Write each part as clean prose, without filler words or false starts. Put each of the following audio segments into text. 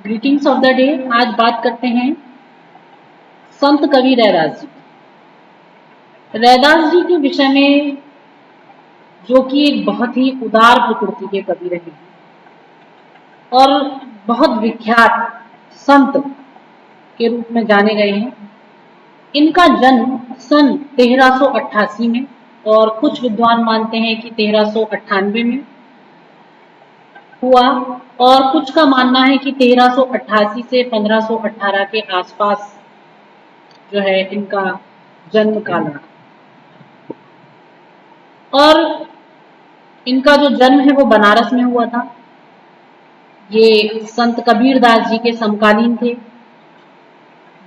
Greetings of the day. आज बात करते हैं संत कवि रैदास जी। रैदास जी के विषय में, जो कि एक बहुत ही उदार प्रकृति के कवि रहे और बहुत विख्यात संत के रूप में जाने गए हैं। इनका जन्म सन 1388 में और कुछ विद्वान मानते हैं कि 1398 में हुआ और कुछ का मानना है कि 1388 से 1518 के आसपास जो है इनका जन्म काल रहा। और इनका जो जन्म है वो बनारस में हुआ था। ये संत कबीरदास जी के समकालीन थे,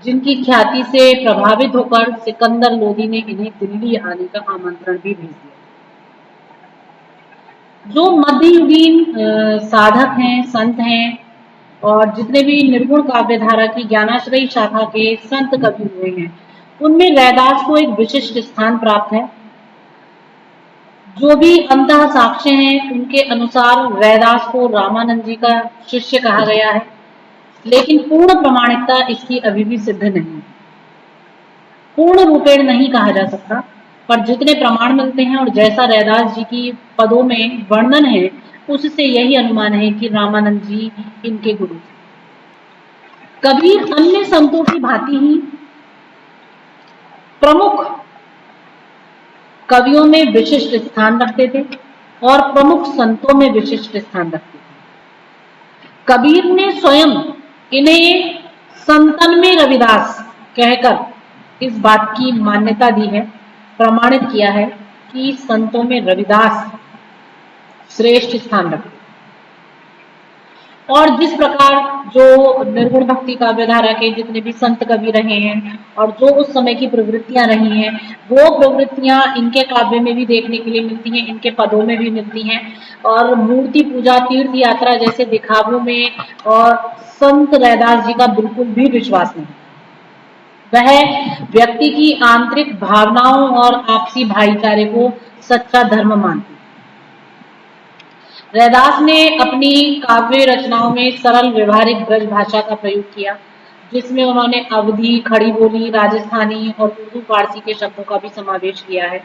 जिनकी ख्याति से प्रभावित होकर सिकंदर लोदी ने इन्हें दिल्ली आने का आमंत्रण भी भेज दिया। जो मध्ययुगीन साधक हैं, संत हैं और जितने भी निर्गुण काव्यधारा की ज्ञानाश्रयी शाखा के संत कवि हुए हैं, उनमें रैदास को एक विशिष्ट स्थान प्राप्त है। जो भी अंतः साक्ष्य हैं उनके अनुसार रैदास को रामानंद जी का शिष्य कहा गया है, लेकिन पूर्ण प्रमाणिकता इसकी अभी भी सिद्ध नहीं है। पूर्ण रूपेण नहीं कहा जा सकता, पर जितने प्रमाण मिलते हैं और जैसा रैदास जी की पदों में वर्णन है, उससे यही अनुमान है कि रामानंद जी इनके गुरु थे। कबीर अन्य संतों की भांति ही प्रमुख कवियों में विशिष्ट स्थान रखते थे और प्रमुख संतों में विशिष्ट स्थान रखते थे। कबीर ने स्वयं इन्हें संतन में रविदास कहकर इस बात की मान्यता दी है, प्रमाणित किया है कि संतों में रविदास श्रेष्ठ स्थान रखते। और जिस प्रकार जो निर्गुण भक्ति काव्यधारा के जितने भी संत कवि रहे हैं और जो उस समय की प्रवृत्तियां रही हैं, वो प्रवृत्तियां इनके काव्य में भी देखने के लिए मिलती हैं, इनके पदों में भी मिलती हैं। और मूर्ति पूजा, तीर्थ यात्रा जैसे दिखावों में और संत रैदास जी का बिल्कुल भी विश्वास नहीं। वह व्यक्ति की आंतरिक भावनाओं और आपसी भाईचारे को सच्चा धर्म मानते। रैदास ने अपनी काव्य रचनाओं में सरल व्यवहारिक ब्रज भाषा का प्रयोग किया, जिसमें उन्होंने अवधी, खड़ी बोली, राजस्थानी और उर्दू फारसी के शब्दों का भी समावेश किया है।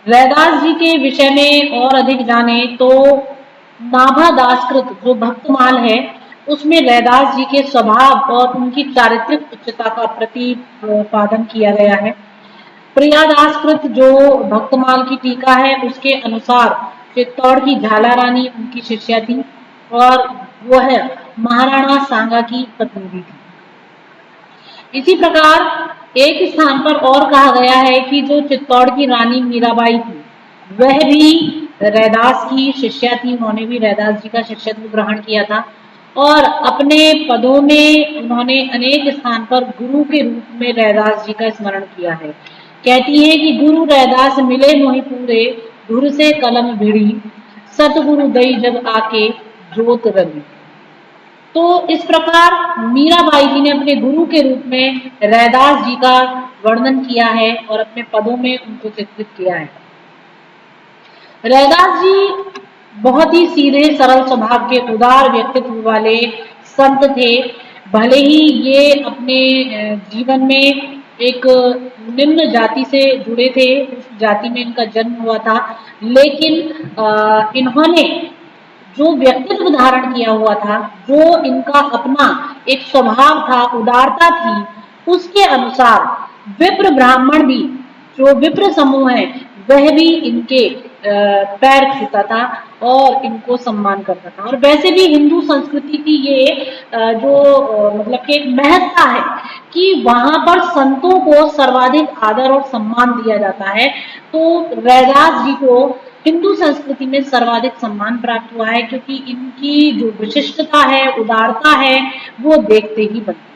रैदास जी के विषय में और अधिक जाने तो नाभा दासकृत जो भक्तमाल है, उसमें रैदास जी के स्वभाव और उनकी चारित्रिक उच्चता का प्रतिपादन किया गया है। प्रियादासकृत जो भक्तमाल की टीका है, उसके अनुसार चित्तौड़ की झाला रानी उनकी शिष्या थी और वह महाराणा सांगा की पत्नी भी थी। इसी प्रकार एक स्थान पर और कहा गया है कि जो चित्तौड़ की रानी मीराबाई थी, वह भी रैदास की शिष्या थी। उन्होंने भी रैदास जी का शिष्यत्व ग्रहण किया था और अपने पदों में उन्होंने अनेक स्थान पर गुरु के रूप में रैदास जी का स्मरण किया है। कहती है कि गुरु रैदास मिले मोहि पूरे, धुर से कलम भिड़ी, सतगुरु दई जब आके जोत रवि। तो इस प्रकार मीराबाई जी ने अपने गुरु के रूप में रैदास जी का वर्णन किया है और अपने पदों में उनको चित्रित किया है। रैदास जी बहुत ही सीधे सरल स्वभाव के उदार व्यक्तित्व वाले संत थे। भले ही ये अपने जीवन में एक निम्न जाति से जुड़े थे, उस जाति में इनका जन्म हुआ था, लेकिन इन्होंने जो व्यक्तित्व धारण किया हुआ था, जो इनका अपना एक स्वभाव था, उदारता थी, उसके अनुसार विप्र ब्राह्मण भी, जो विप्र समूह है, वह भी इनके पैर छूता था और इनको सम्मान करता था। और वैसे भी हिंदू संस्कृति की ये जो मतलब कि एक महत्ता है कि वहां पर संतों को सर्वाधिक आदर और सम्मान दिया जाता है। तो रैदास जी को हिंदू संस्कृति में सर्वाधिक सम्मान प्राप्त हुआ है, क्योंकि इनकी जो विशिष्टता है, उदारता है, वो देखते ही बनती।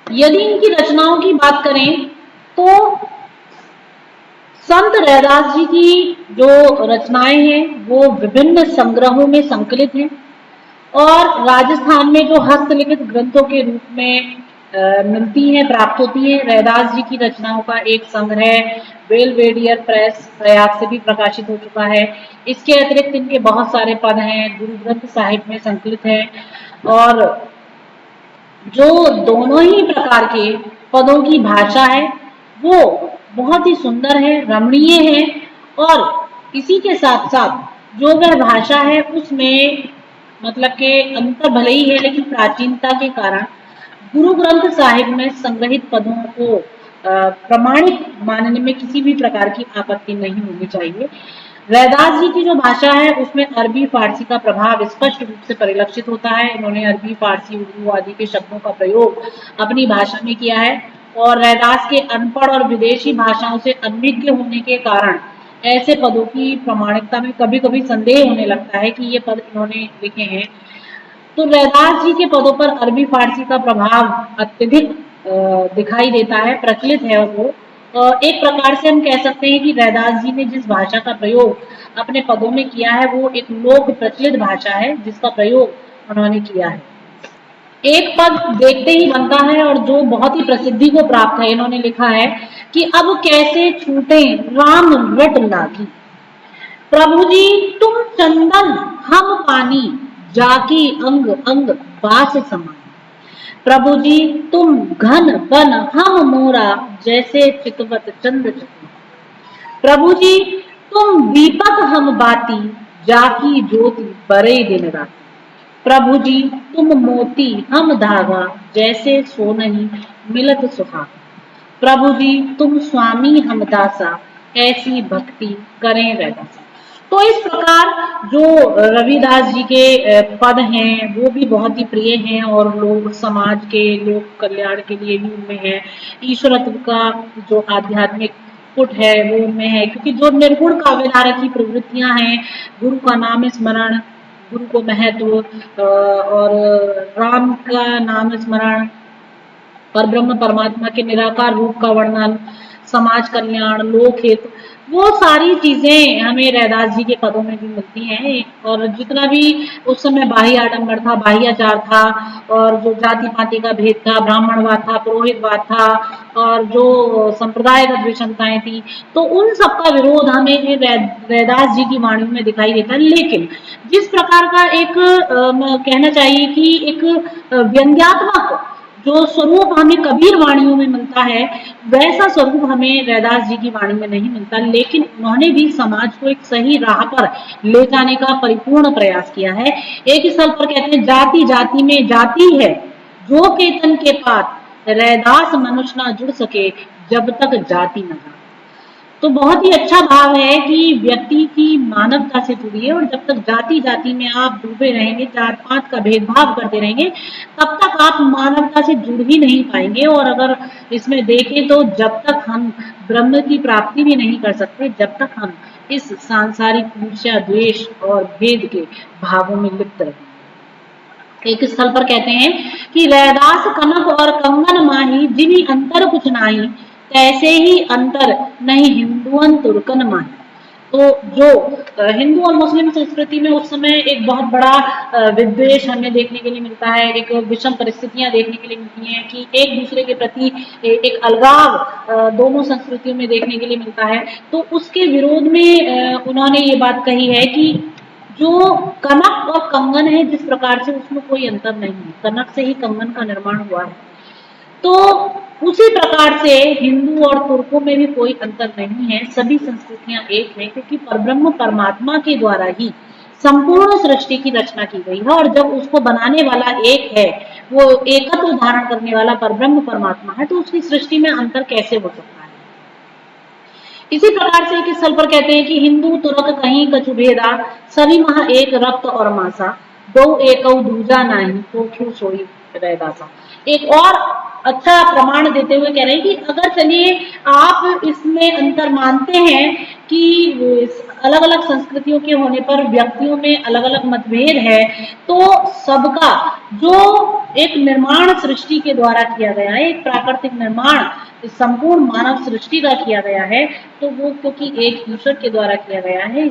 यदि इनकी रचनाओं की बात करें तो संत रैदास जी की जो रचनाएं हैं वो विभिन्न संग्रहों में संकलित हैं और राजस्थान में जो हस्तलिखित ग्रंथों के रूप में मिलती हैं, प्राप्त होती हैं। रैदास जी की रचनाओं का एक संग्रह बेलवेडियर प्रेस प्रयाग से भी प्रकाशित हो चुका है। इसके अतिरिक्त इनके बहुत सारे पद हैं, गुरु ग्रंथ साहिब में संकलित हैं, और जो दोनों ही प्रकार के पदों की भाषा है वो बहुत ही सुंदर है, रमणीय है, और इसी के साथ साथ जो वह भाषा है उसमें मतलब के अंतर भले ही है, लेकिन प्राचीनता के कारण गुरु ग्रंथ साहिब में संग्रहित पदों को प्रमाणिक मानने में किसी भी प्रकार की आपत्ति नहीं होनी चाहिए। रैदास जी की जो भाषा है उसमें अरबी फारसी का प्रभाव स्पष्ट रूप से परिलक्षित होता है। इन्होंने अरबी, फारसी, उर्दू आदि के शब्दों का प्रयोग अपनी भाषा में किया है, और रैदास के अनपढ़ और विदेशी भाषाओं से अनभिज्ञ होने के कारण ऐसे पदों की प्रामाणिकता में कभी कभी संदेह होने लगता है कि ये पद इन्होंने लिखे हैं। तो रैदास जी के पदों पर अरबी फारसी का प्रभाव अत्यधिक दिखाई देता है, प्रचलित है वो। एक प्रकार से हम कह सकते हैं कि रैदास जी ने जिस भाषा का प्रयोग अपने पदों में किया है वो एक लोक प्रचलित भाषा है जिसका प्रयोग उन्होंने किया है। एक पद देखते ही बनता है और जो बहुत ही प्रसिद्धि को प्राप्त है, इन्होंने लिखा है कि अब कैसे छूटे राम रट लागी, प्रभु जी तुम चंदन हम पानी, जाकी अंग अंग बास समान, प्रभु जी तुम घन बन हम मोरा, जैसे चितवत चंद चकोर, प्रभु जी तुम दीपक हम बाती, जाकी ज्योति बरे दिन राती, प्रभु जी तुम मोती हम धागा, जैसे सोनहि मिलत सुहागा, प्रभु जी तुम स्वामी हम दासा, ऐसी भक्ति करें रैदासा। तो इस प्रकार जो रविदास जी के पद हैं वो भी बहुत ही प्रिय हैं, और लोग समाज के लोक कल्याण के लिए भी उनमें है। ईश्वरत्व का जो आध्यात्मिक पुट है वो उनमें है, क्योंकि जो निर्गुण काव्यधारा की प्रवृत्तियां हैं, गुरु का नाम स्मरण, गुरु को महत्व, और राम का नाम स्मरण, पर ब्रह्म परमात्मा के निराकार रूप का वर्णन, समाज कल्याण, लोकहित, वो सारी चीजें हमें रैदास जी के पदों में भी मिलती हैं। और जितना भी उस समय बाह्य आडंबर था, बाह्याचार था, और जो जाति पाति का भेद था, ब्राह्मणवाद था, पुरोहितवाद था, और जो संप्रदायगत विषमताएं थी, तो उन सबका विरोध हमें रैदास जी की वाणी में दिखाई देता है। लेकिन जिस प्रकार का एक कहना चाहिए कि एक व्यंग्यात्मक जो स्वरूप हमें कबीर वाणियों में मिलता है, वैसा स्वरूप हमें रैदास जी की वाणी में नहीं मिलता। लेकिन उन्होंने भी समाज को एक सही राह पर ले जाने का परिपूर्ण प्रयास किया है। एक स्थल पर कहते हैं, जाति जाति में जाति है जो केतन के पात, रैदास मनुष्य ना जुड़ सके जब तक जाति न जाए। तो बहुत ही अच्छा भाव है कि व्यक्ति की मानवता से जुड़ी है, और जब तक जाति जाति में आप डूबे रहेंगे, जात पात का भेदभाव करते रहेंगे, तब तक आप मानवता से जुड़ ही नहीं पाएंगे। और अगर इसमें देखें तो जब तक हम ब्रह्म की प्राप्ति भी नहीं कर सकते, जब तक हम इस सांसारिक ईर्ष्या, द्वेष और भेद के भावों में लिप्त रहेंगे। एक स्थल पर कहते हैं कि रैदास कनक और कंगन माही, जिन्हीं अंतर कुछ नाही, तैसे ही अंतर नहीं हिंदुअन तुर्कन माही। तो जो हिंदू और मुस्लिम संस्कृति में उस समय एक बहुत बड़ा विद्वेष हमें देखने के लिए मिलता है, एक विषम परिस्थितियां देखने के लिए मिलती हैं कि एक दूसरे के प्रति एक अलगाव दोनों संस्कृतियों में देखने के लिए मिलता है। तो उसके विरोध में उन्होंने ये बात कही है कि जो कनक और कंगन है, जिस प्रकार से उसमें कोई अंतर नहीं है, कनक से ही कंगन का निर्माण हुआ है, तो उसी प्रकार से हिंदू और तुर्कों में भी कोई अंतर नहीं है, सभी संस्कृतियां एक हैं, क्योंकि परब्रह्म परमात्मा के द्वारा ही संपूर्ण सृष्टि की रचना की गई है। और जब उसको बनाने वाला एक है, वो एकत्व धारण करने वाला परब्रह्म परमात्मा है, तो उसकी सृष्टि में अंतर कैसे हो सकता है। इसी प्रकार से एक स्थल पर कहते हैं कि हिंदू तुरक कहीं कछु भेदा, सभी महा एक रक्त और मासा, दो एक दूजा नाही, तो क्यों सोई रैदासा। एक और अच्छा प्रमाण देते हुए कह रहे हैं कि अगर चलिए आप इसमें अंतर मानते हैं कि अलग अलग संस्कृतियों के होने पर व्यक्तियों में अलग अलग मतभेद है, तो सबका जो एक निर्माण सृष्टि के द्वारा किया गया है, एक प्राकृतिक निर्माण संपूर्ण मानव सृष्टि का किया गया है, तो वो क्योंकि एक ईश्वर के द्वारा किया गया है,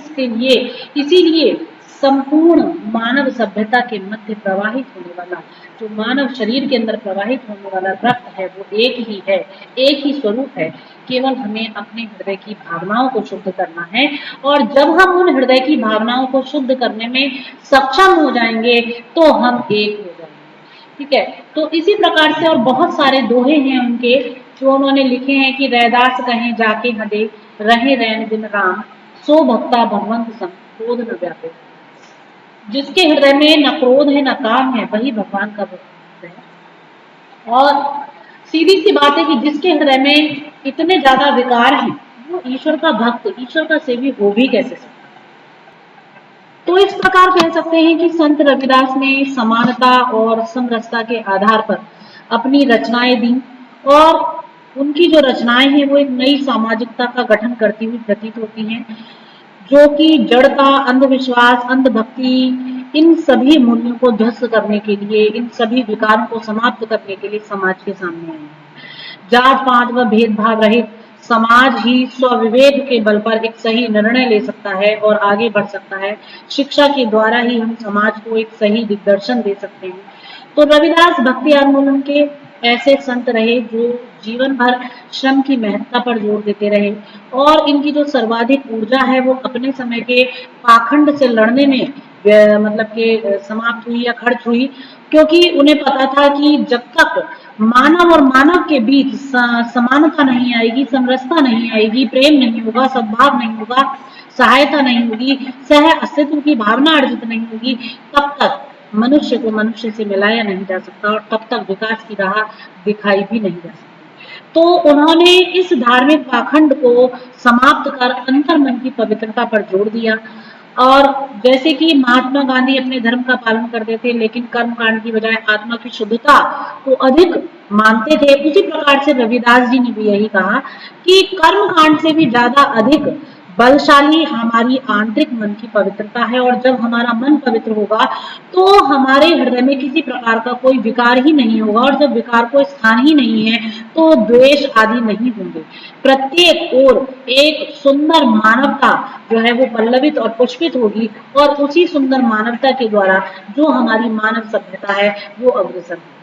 इसीलिए संपूर्ण मानव सभ्यता के मध्य प्रवाहित होने वाला, जो मानव शरीर के अंदर प्रवाहित होने वाला रक्त है, वो एक ही है, एक ही स्वरूप है। केवल हमें अपने हृदय की भावनाओं को शुद्ध करना है, और जब हम उन हृदय की भावनाओं को शुद्ध करने में सक्षम हो जाएंगे तो हम एक हो जाएंगे। ठीक है, तो इसी प्रकार से और बहुत सारे दोहे हैं उनके जो उन्होंने लिखे हैं कि रैदास कहें जाके हदे रहे रैन दिन राम, सो भक्ता भगवंत संग क्रोध न व्यापे। जिसके हृदय में न क्रोध है न काम है वही भगवान का भक्त है। और सीधी सी बात है कि जिसके हृदय में इतने ज्यादा विकार हैं वो ईश्वर का भक्त, ईश्वर का सेवी हो भी कैसे सकता। तो इस प्रकार कह सकते हैं कि संत रविदास ने समानता और समरसता के आधार पर अपनी रचनाएं दी, और उनकी जो रचनाएं हैं वो एक नई सामाजिकता का गठन करती हुई प्रतीत होती हैं, जो कि जड़ता, अंधविश्वास, अंधभक्ति, इन सभी मूल्यों को ध्वस्त करने के लिए, इन सभी विकारों को समाप्त करने के लिए समाज के सामने आए हैं। जात पात व भेदभाव रहित समाज ही स्वविवेक के बल पर एक सही निर्णय ले सकता है और आगे बढ़ सकता है। शिक्षा के द्वारा ही हम समाज को एक सही दिग्दर्शन दे सकते हैं। तो रविदास भक्ति आंदोलन के ऐसे संत रहे जो जीवन भर श्रम की महत्ता पर जोर देते रहे, और इनकी जो सर्वाधिक ऊर्जा है वो अपने समय के पाखंड से लड़ने में मतलब के समाप्त हुई या खर्च हुई, क्योंकि उन्हें पता था कि जब तक मानव और मानव के बीच समानता नहीं आएगी, समरसता नहीं आएगी, प्रेम नहीं होगा, सद्भाव नहीं होगा, सहायता नहीं होगी, सह अस्तित्व की भावना अर्जित नहीं होगी, तब तक मनुष्य को मनुष्य से मिलाया नहीं जा सकता और तब तक विकास की राह दिखाई भी नहीं जा सकती। तो उन्होंने इस धार्मिक पाखंड को समाप्त कर अंतर्मन की पवित्रता पर जोर दिया, और जैसे कि महात्मा गांधी अपने धर्म का पालन करते थे लेकिन कर्म कांड की बजाय आत्मा की शुद्धता को अधिक मानते थे, उसी प्रकार से रविदास जी ने भी यही कहा कि कर्म कांड से भी ज्यादा अधिक बलशाली हमारी आंतरिक मन की पवित्रता है, और जब हमारा मन पवित्र होगा तो हमारे हृदय में किसी प्रकार का कोई विकार ही नहीं होगा, और जब विकार को स्थान ही नहीं है तो द्वेष आदि नहीं होंगे। प्रत्येक ओर एक सुंदर मानवता जो है वो पल्लवित और पुष्पित होगी, और उसी सुंदर मानवता के द्वारा जो हमारी मानव सभ्यता है वो अग्रसर होगी।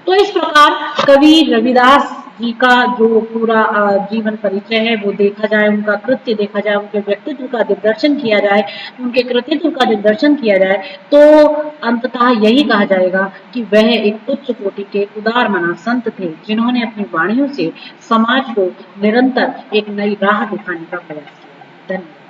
तो इस प्रकार कवि रविदास जी का जो पूरा जीवन परिचय है वो देखा जाए, उनका कृत्य देखा जाए, उनके व्यक्तित्व का दिग्दर्शन किया जाए, उनके कृतित्व का दिग्दर्शन किया जाए, तो अंततः यही कहा जाएगा कि वह एक उच्च कोटि के उदार मना संत थे जिन्होंने अपनी वाणियों से समाज को निरंतर एक नई राह दिखाने का प्रयास किया। धन्यवाद।